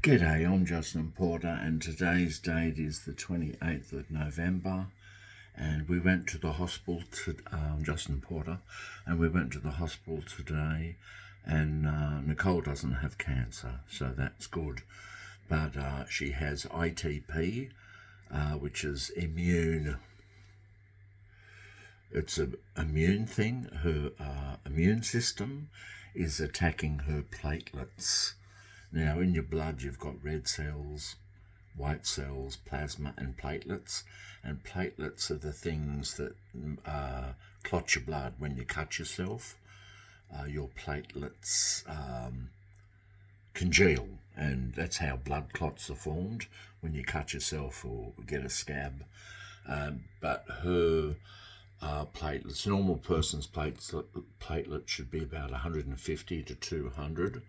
G'day, I'm Justin Porter, and today's date is the 28th of November. And we went to the hospital I'm Justin Porter, and we went to the hospital today. And Nicole doesn't have cancer, so that's good. But she has ITP, which is immune. It's an immune thing. Her immune system is attacking her platelets. Now, in your blood, you've got red cells, white cells, plasma, and platelets. And platelets are the things that clot your blood when you cut yourself. Your platelets congeal, and that's how blood clots are formed when you cut yourself or get a scab. But her platelets, a normal person's platelet should be about 150 to 200.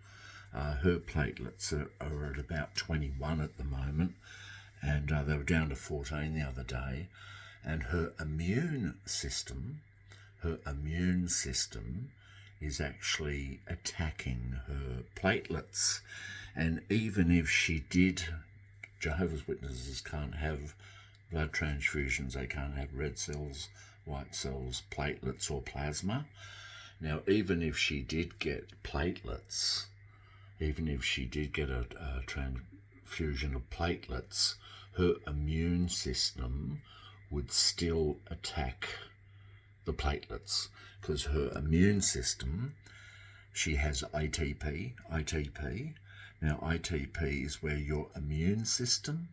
Her platelets are at about 21 at the moment, and they were down to 14 the other day. And her immune system is actually attacking her platelets. And even if she did, Jehovah's Witnesses can't have blood transfusions, they can't have red cells, white cells, platelets, or plasma. Now, even if she did get platelets, even if she did get a transfusion of platelets, her immune system would still attack the platelets, because her immune system, she has ITP. Now, ITP is where your immune system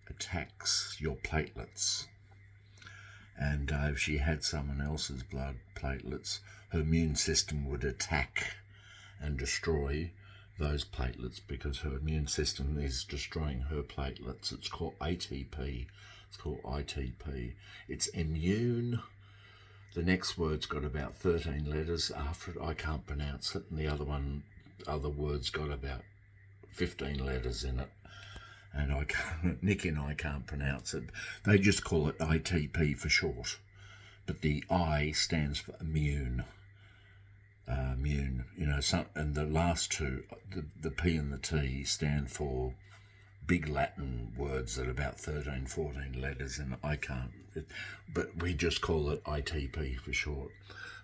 attacks your platelets. And if she had someone else's blood platelets, her immune system would attack and destroy those platelets, because her immune system is destroying her platelets. It's called ATP. It's called ITP. It's immune. The next word's got about 13 letters after it. I can't pronounce it, and the other word's got about 15 letters in it. And Nick and I can't pronounce it. They just call it ITP for short. But the I stands for immune. Immune, and the last two, the P and the T, stand for big Latin words that are about 13, 14 letters, and but we just call it ITP for short.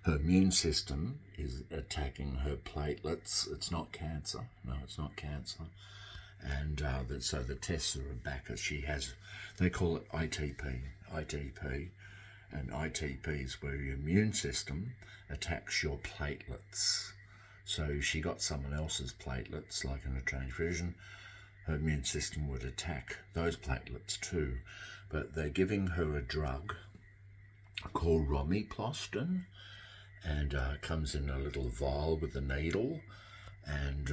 Her immune system is attacking her platelets. It's not cancer. No, it's not cancer. And so the tests are back. They call it ITP. And ITP is where your immune system attacks your platelets. So if she got someone else's platelets, like in a transfusion, her immune system would attack those platelets too. But they're giving her a drug called Romiplastin, and it comes in a little vial with a needle, and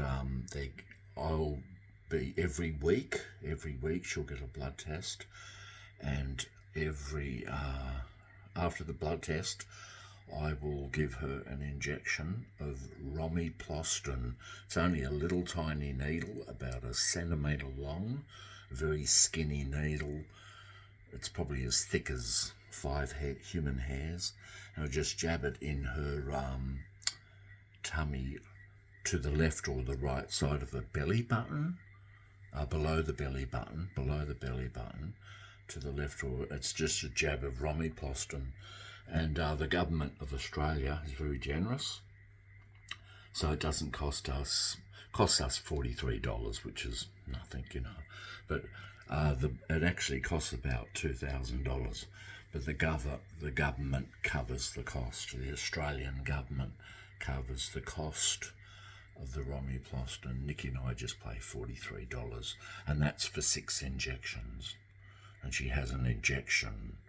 I'll be every week she'll get a blood test, and after the blood test, I will give her an injection of Romiplastin. It's only a little tiny needle, about a centimetre long, a very skinny needle. It's probably as thick as 5 human hairs. And I'll just jab it in her tummy to the left or the right side of the belly button, below the belly button, to the left, or it's just a jab of Romiplastin. And the government of Australia is very generous, so it doesn't costs us $43, which is nothing, but it actually costs about $2,000. But the government covers the cost. The Australian government covers the cost of the Romiplastin. Nikki and I just pay $43, and that's for 6 injections. And she has an injection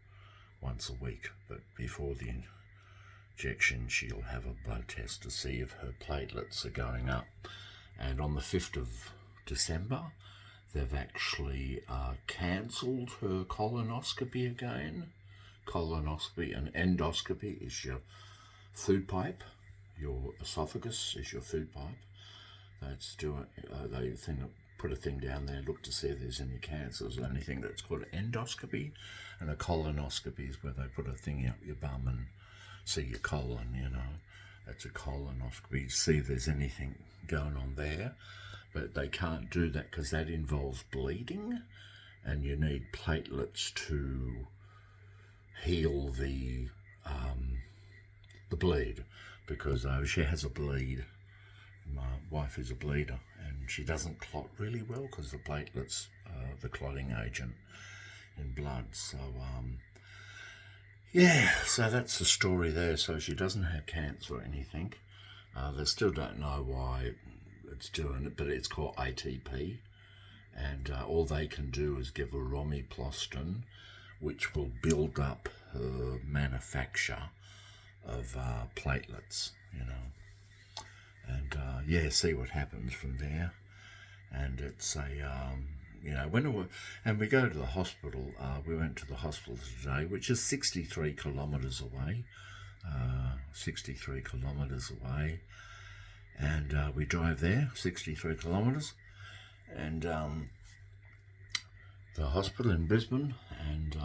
once a week, but before the injection she'll have a blood test to see if her platelets are going up. And on the 5th of December, they've actually cancelled her colonoscopy again. Colonoscopy and endoscopy is your food pipe. Your esophagus is your food pipe. They put a thing down there, look to see if there's any cancers or anything. That's called an endoscopy, and a colonoscopy is where they put a thing out your bum and see your colon. That's a colonoscopy, see if there's anything going on there. but they can't do that because that involves bleeding, and you need platelets to heal the bleed, because she has a bleed. My wife is a bleeder, and she doesn't clot really well because the platelets are the clotting agent in blood. So yeah, so that's the story there. So she doesn't have cancer or anything. They still don't know why it's doing it, but it's called ATP, and all they can do is give her romiplastin, which will build up her manufacture of platelets, and yeah, see what happens from there. And it's a and we go to the hospital. We went to the hospital today, which is 63 kilometres away. 63 kilometres away, and we drive there 63 kilometres, and the hospital in Brisbane, and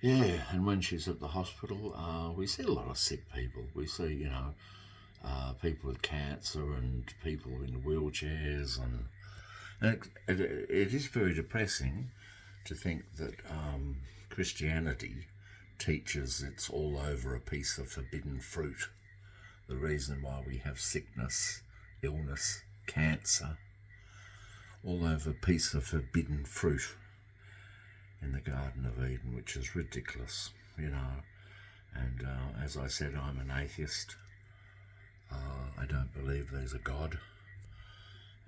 yeah, and when she's at the hospital, we see a lot of sick people. We see, people with cancer and people in wheelchairs, and it is very depressing to think that Christianity teaches it's all over a piece of forbidden fruit. The reason why we have sickness, illness, cancer, all over a piece of forbidden fruit in the Garden of Eden, which is ridiculous, And as I said, I'm an atheist. I don't believe there's a God,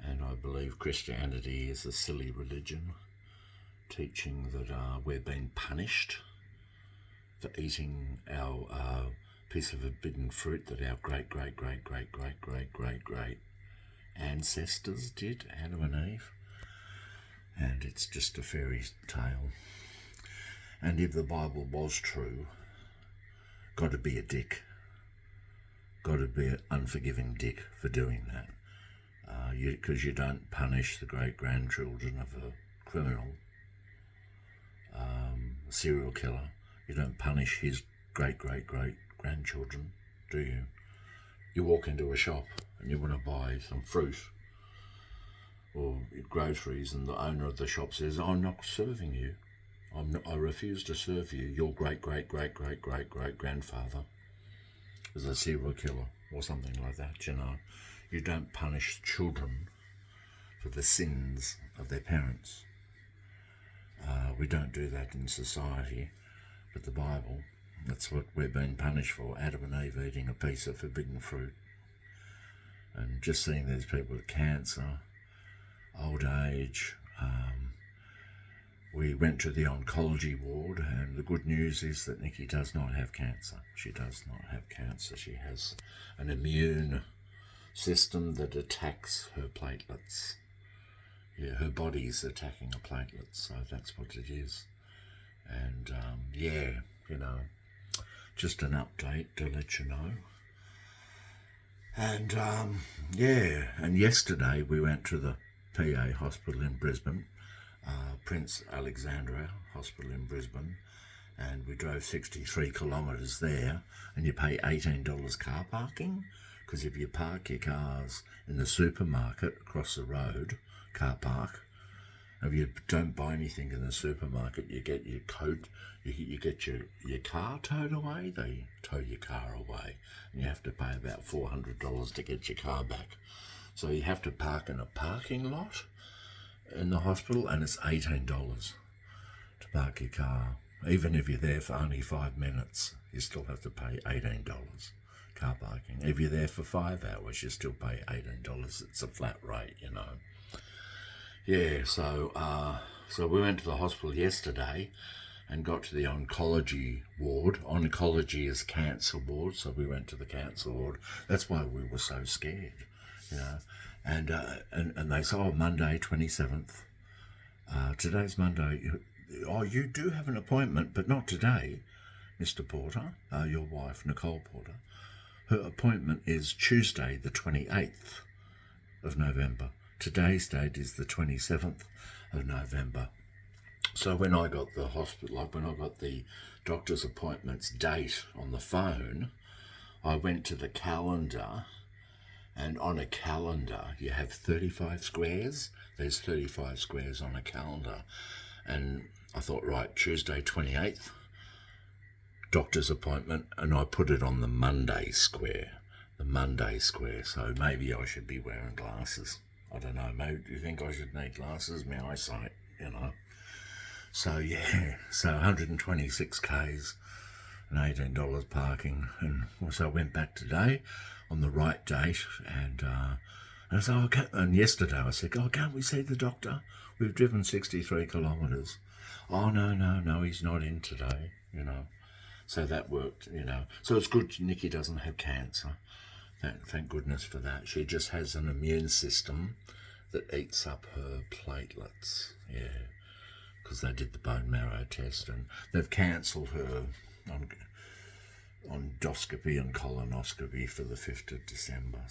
and I believe Christianity is a silly religion, teaching that we're being punished for eating our piece of forbidden fruit that our great ancestors did, Adam and Eve. And it's just a fairy tale. And if the Bible was true, got to be a dick. Got to be an unforgiving dick for doing that. Because you don't punish the great-grandchildren of a criminal, a serial killer. You don't punish his great-grandchildren, do you? You walk into a shop and you want to buy some fruit or groceries, and the owner of the shop says, "I'm not serving you. I refuse to serve you. Your great-grandfather is a serial killer," or something like that, You don't punish children for the sins of their parents. We don't do that in society, but the Bible, that's what we're being punished for. Adam and Eve eating a piece of forbidden fruit. And just seeing these people with cancer, old age. We went to the oncology ward, and the good news is that Nikki does not have cancer. She does not have cancer. She has an immune system that attacks her platelets. Yeah, her body's attacking her platelets, so that's what it is. And yeah, just an update to let you know. And yeah, and yesterday we went to the PA hospital in Brisbane, Prince Alexandra Hospital in Brisbane, and we drove 63 kilometres there, and you pay $18 car parking, because if you park your cars in the supermarket across the road, car park, if you don't buy anything in the supermarket, you get your coat, you get your car towed away. They tow your car away, and you have to pay about $400 to get your car back. So you have to park in a parking lot in the hospital, and it's $18 to park your car. Even if you're there for only 5 minutes, you still have to pay $18 car parking. If you're there for 5 hours, you still pay $18. It's a flat rate, Yeah, so we went to the hospital yesterday and got to the oncology ward. Oncology is cancer ward, so we went to the cancer ward. That's why we were so scared, And they said, Monday 27th. Today's Monday. Oh, you do have an appointment, but not today, Mr. Porter, your wife, Nicole Porter. Her appointment is Tuesday, the 28th of November. Today's date is the 27th of November. So when I got the hospital, when I got the doctor's appointment's date on the phone, I went to the calendar And on a calendar, you have 35 squares. There's 35 squares on a calendar. And I thought, right, Tuesday 28th, doctor's appointment, and I put it on the Monday square. The Monday square. So maybe I should be wearing glasses. I don't know. Maybe do you think I should need glasses? My eyesight, So yeah, so 126 Ks and $18 parking. And so I went back today on the right date, and I said, okay. And yesterday I said, oh, can't we see the doctor? We've driven 63 kilometres. Oh, no, he's not in today, So that worked, So it's good Nikki doesn't have cancer. Thank goodness for that. She just has an immune system that eats up her platelets, because they did the bone marrow test, and they've cancelled her endoscopy and colonoscopy for the 5th of December.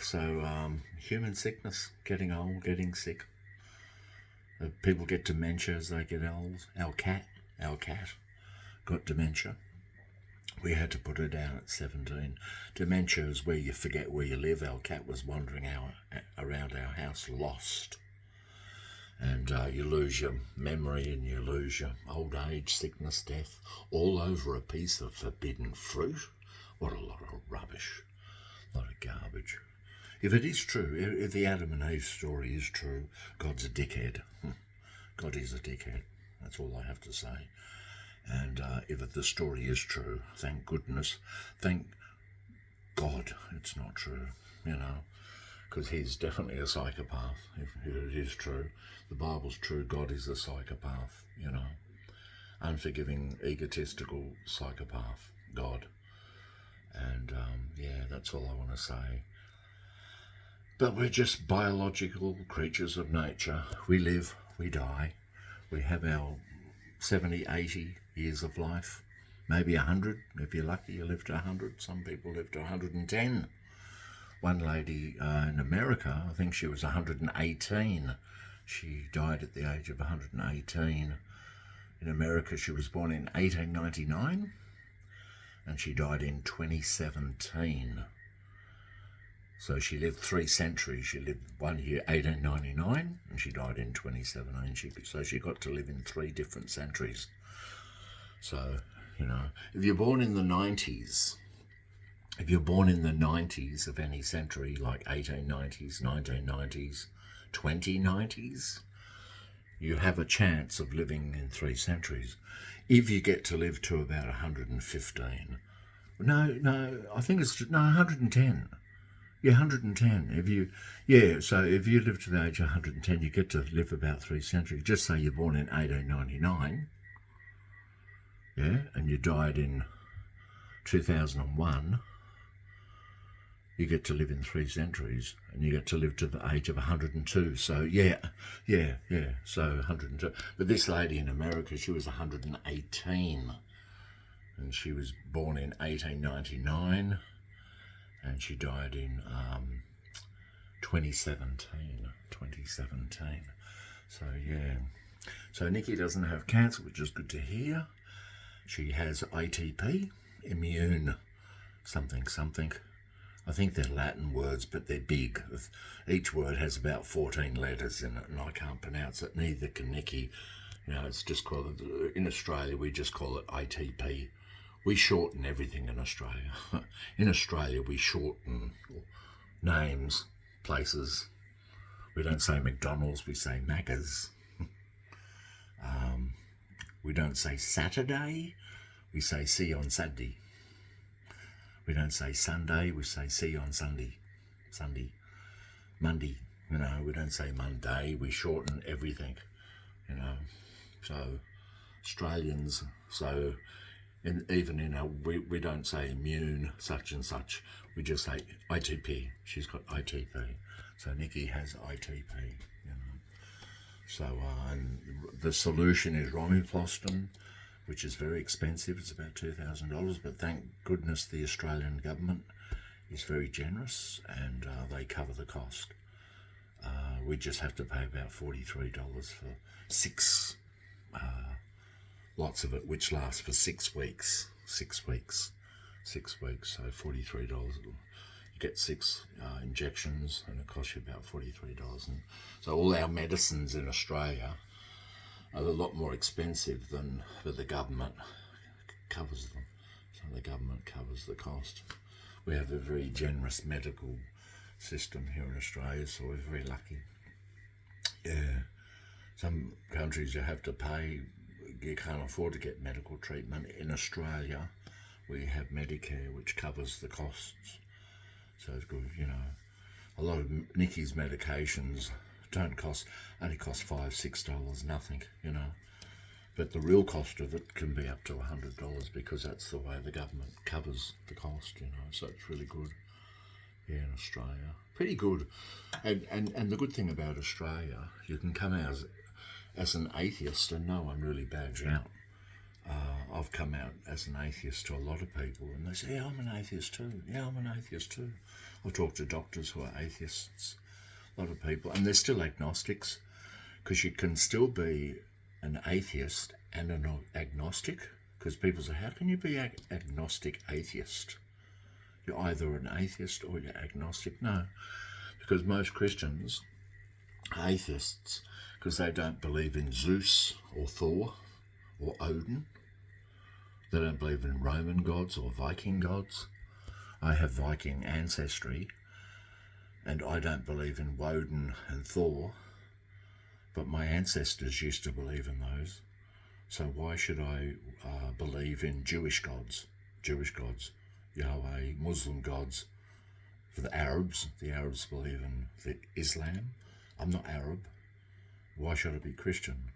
So, human sickness, getting old, getting sick. People get dementia as they get old. Our cat got dementia. We had to put her down at 17. Dementia is where you forget where you live. Our cat was wandering around our house lost. And you lose your memory, and you lose your old age, sickness, death, all over a piece of forbidden fruit. What a lot of rubbish, a lot of garbage. If it is true, if the Adam and Eve story is true, God's a dickhead. God is a dickhead. That's all I have to say. And if the story is true, thank goodness, thank God it's not true, because he's definitely a psychopath, if it is true. The Bible's true, God is a psychopath, unforgiving, egotistical psychopath, God. And that's all I want to say. But we're just biological creatures of nature. We live, we die, we have our 70, 80 years of life, maybe 100. If you're lucky, you live to 100. Some people live to 110. One lady in America, I think she was 118. She died at the age of 118. In America, she was born in 1899, and she died in 2017. So she lived 3 centuries. She lived 1 year, 1899, and she died in 2017. So she got to live in 3 different centuries. So, if you're born in the 90s, of any century, like 1890s, 1990s, 2090s, you have a chance of living in 3 centuries. If you get to live to about 115. I think it's 110. Yeah, 110. So if you live to the age of 110, you get to live about 3 centuries. Just say you're born in 1899, and you died in 2001, you get to live in 3 centuries, and you get to live to the age of 102. So so 102. But this lady in America, she was 118, and she was born in 1899. And she died in 2017. So, So Nikki doesn't have cancer, which is good to hear. She has ITP, immune something. I think they're Latin words, but they're big. Each word has about 14 letters in it, and I can't pronounce it. Neither can Nikki. It's just called, in Australia, we just call it ITP. We shorten everything in Australia. In Australia, we shorten names, places. We don't say McDonald's, we say Macca's. We don't say Saturday, we say see you on Saturday. We don't say Sunday, we say see you on Sunday. Monday, we don't say Monday, we shorten everything, So Australians, we don't say immune such and such. We just say ITP. She's got ITP. So Nikki has ITP. So and the solution is Romuplastin, which is very expensive. It's about $2,000. But thank goodness the Australian government is very generous, and they cover the cost. We just have to pay about $43 for 6 lots of it, which lasts for 6 weeks. 6 weeks. So $43. You get 6 injections, and it costs you about $43. And so all our medicines in Australia are a lot more expensive than, but the government covers them. So the government covers the cost. We have a very generous medical system here in Australia, so we're very lucky. Yeah, some countries you have to pay, you can't afford to get medical treatment. In Australia, we have Medicare, which covers the costs. So it's good, you know. A lot of Nikki's medications only cost $5-6, nothing, you know. But the real cost of it can be up to $100 because that's the way the government covers the cost, you know. So it's really good here in Australia. Pretty good. And the good thing about Australia, you can come out as an atheist and no one really bags you out. I've come out as an atheist to a lot of people and they say, yeah, I'm an atheist too. Yeah, I'm an atheist too. I've talked to doctors who are atheists, a lot of people, and they're still agnostics, because you can still be an atheist and an agnostic, because people say, how can you be agnostic atheist? You're either an atheist or you're agnostic. No, because most Christians are atheists because they don't believe in Zeus or Thor or Odin. They don't believe in Roman gods or Viking gods. I have Viking ancestry and I don't believe in Woden and Thor, but my ancestors used to believe in those. So why should I believe in Jewish gods, Yahweh, Muslim gods? For the Arabs believe in the Islam. I'm not Arab. Why should I be Christian?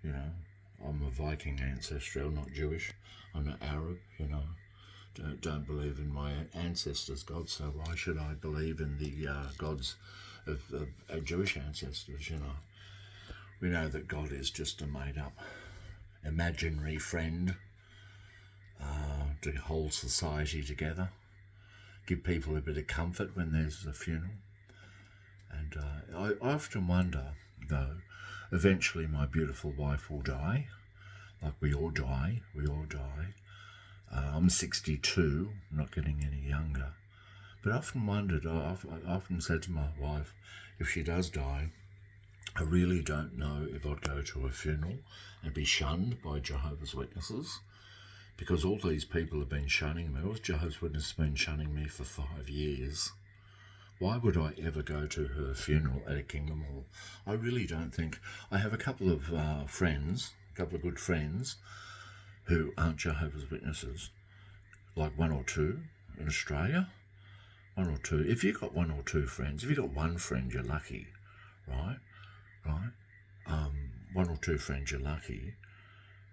You know, I'm a Viking ancestry. I'm not Jewish. I'm not Arab. You know, don't believe in my ancestors' gods. So why should I believe in the gods of Jewish ancestors? You know, we know that God is just a made-up, imaginary friend to hold society together, give people a bit of comfort when there's a funeral. And I often wonder, though, eventually my beautiful wife will die, like we all die. I'm 62, not getting any younger. But I often wondered, I often said to my wife, if she does die, I really don't know if I'd go to a funeral and be shunned by Jehovah's Witnesses, because all these people have been shunning me. All Jehovah's Witnesses have been shunning me for 5 years. Why would I ever go to her funeral at a Kingdom Hall? I really don't think. I have a couple of good friends who aren't Jehovah's Witnesses, like 1 or 2 in Australia. 1 or 2. If you've got 1 or 2 friends, if you've got 1 friend, you're lucky, right? 1 or 2 friends, you're lucky.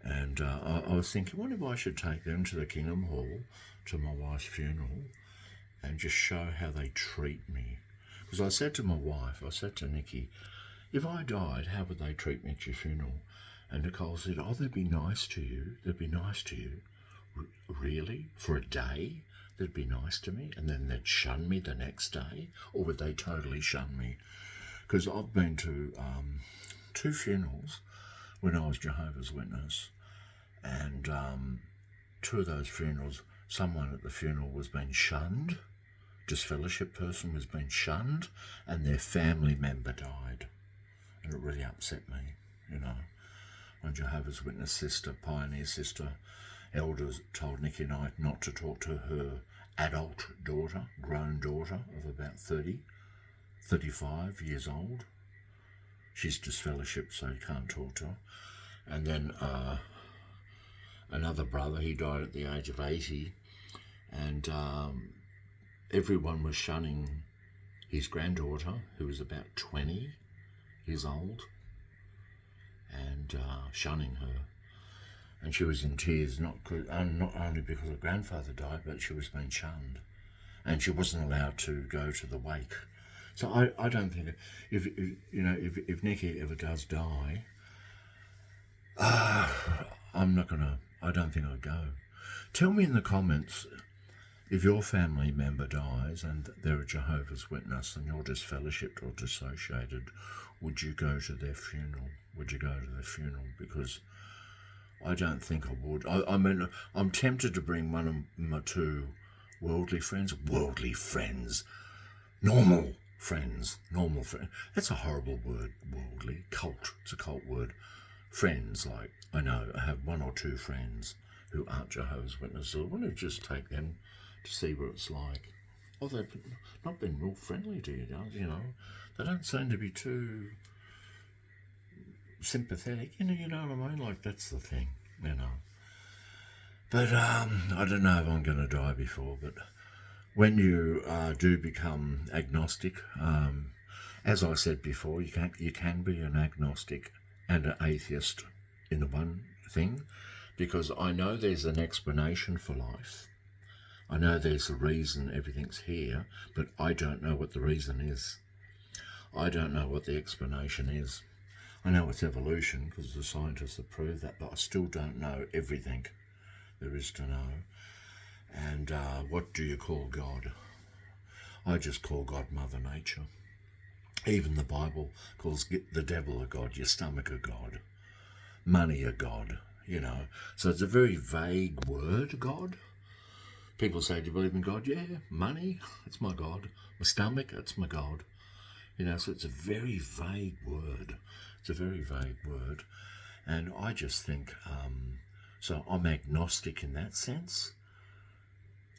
And I was thinking, what if I should take them to the Kingdom Hall, to my wife's funeral, and just show how they treat me? Because I said to my wife, I said to Nikki, if I died, how would they treat me at your funeral? And Nicole said, oh, they'd be nice to you. They'd be nice to you. Really? For a day? They'd be nice to me? And then they'd shun me the next day? Or would they totally shun me? Because I've been to 2 funerals when I was Jehovah's Witness. And 2 of those funerals, someone at the funeral was being shunned. Disfellowship person was being shunned, and their family member died. And it really upset me, you know. My Jehovah's Witness sister, pioneer sister, elders told Nikki and I not to talk to her adult daughter, grown daughter of about 35 years old. She's disfellowshipped, so you can't talk to her. And then another brother, he died at the age of 80, and everyone was shunning his granddaughter, who was about 20 years old, and shunning her. And she was in tears, not only because her grandfather died, but she was being shunned. And she wasn't allowed to go to the wake. So I don't think, if Nikki ever does die, I don't think I'd go. Tell me in the comments, if your family member dies and they're a Jehovah's Witness and you're disfellowshipped or dissociated, would you go to their funeral? Would you go to their funeral? Because I don't think I would. I mean, I'm tempted to bring one of my 2 Worldly friends, worldly friends. Normal friends, normal friends. That's a horrible word, worldly. Cult, it's a cult word. Friends, like, I know, I have one or two friends who aren't Jehovah's Witnesses. I want to just take them to see what it's like. Oh, they've not been real friendly to you, you know. They don't seem to be too sympathetic, you know what I mean? Like, that's the thing, you know. But I don't know if I'm going to die before, but when you do become agnostic, as I said before, you can be an agnostic and an atheist in the one thing, because I know there's an explanation for life. I know there's a reason everything's here, but I don't know what the reason is. I don't know what the explanation is. I know it's evolution because the scientists have proved that, but I still don't know everything there is to know. And what do you call God? I just call God Mother Nature. Even the Bible calls the devil a god, your stomach a god, money a god, you know. So it's a very vague word, God. People say, do you believe in God? Yeah. Money, it's my God. My stomach, it's my God. You know, so it's a very vague word. It's a very vague word. And I just think, so I'm agnostic in that sense.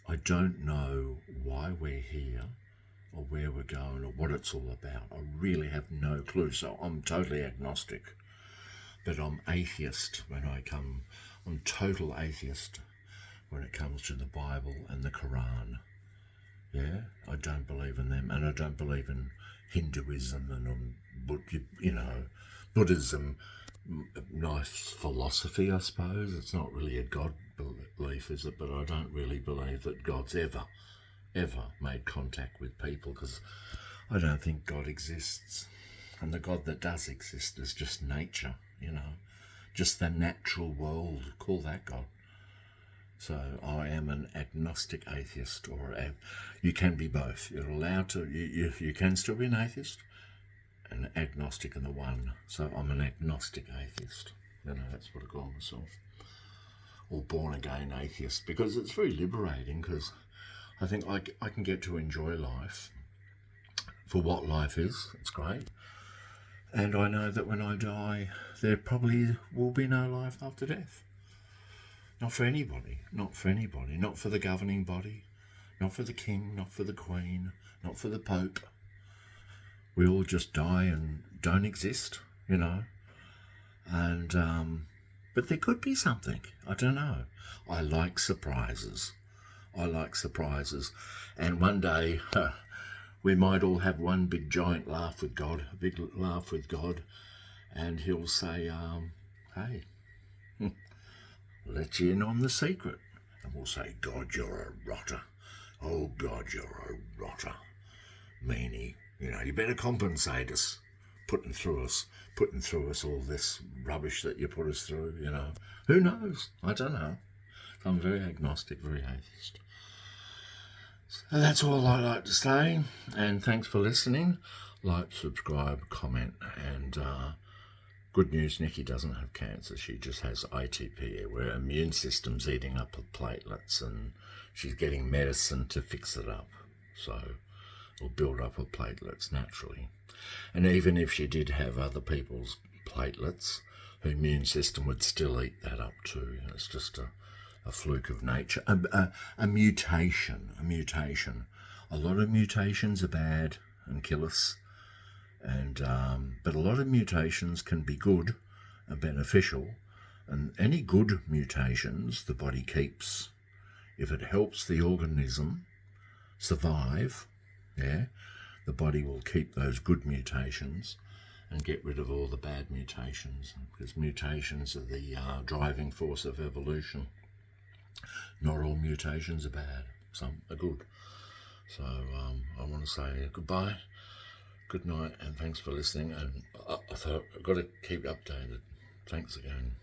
I don't know why we're here or where we're going or what it's all about. I really have no clue. So I'm totally agnostic. But I'm atheist when I come. I'm total atheist when it comes to the Bible and the Quran. Yeah, I don't believe in them, and I don't believe in Hinduism and you know, Buddhism. Nice philosophy, I suppose. It's not really a God belief, is it? But I don't really believe that God's ever made contact with people, because I don't think God exists. And the God that does exist is just nature, you know, just the natural world. Call that God. So I am an agnostic atheist, or you can be both. You're allowed to. You can still be an atheist, an agnostic in the one. So I'm an agnostic atheist. You know, that's what I call myself. Or born again atheist, because it's very liberating, because I think I can get to enjoy life for what life is. It's great. And I know that when I die, there probably will be no life after death. Not for anybody, not for anybody, not for the governing body, not for the king, not for the queen, not for the pope. We all just die and don't exist, you know. And, but there could be something, I don't know. I like surprises. I like surprises. And one day, we might all have one big giant laugh with God, a big laugh with God, and he'll say, hey, let you in on the secret. And we'll say, God, you're a rotter. Oh, God, you're a rotter. Meanie, you know, you better compensate us, putting through us all this rubbish that you put us through, you know. Who knows? I don't know. I'm very agnostic, very atheist. And that's all I like to say. And thanks for listening. Like, subscribe, comment, and good news, Nikki doesn't have cancer. She just has ITP, where her immune system's eating up her platelets, and she's getting medicine to fix it up. So it'll build up her platelets naturally. And even if she did have other people's platelets, her immune system would still eat that up too. It's just a fluke of nature, a mutation. A lot of mutations are bad and kill us. And but a lot of mutations can be good and beneficial, and any good mutations the body keeps. If it helps the organism survive, yeah, the body will keep those good mutations and get rid of all the bad mutations, because mutations are the driving force of evolution. Not all mutations are bad, some are good. So I want to say goodbye. Good night, and thanks for listening. And I thought I've got to keep updated. Thanks again.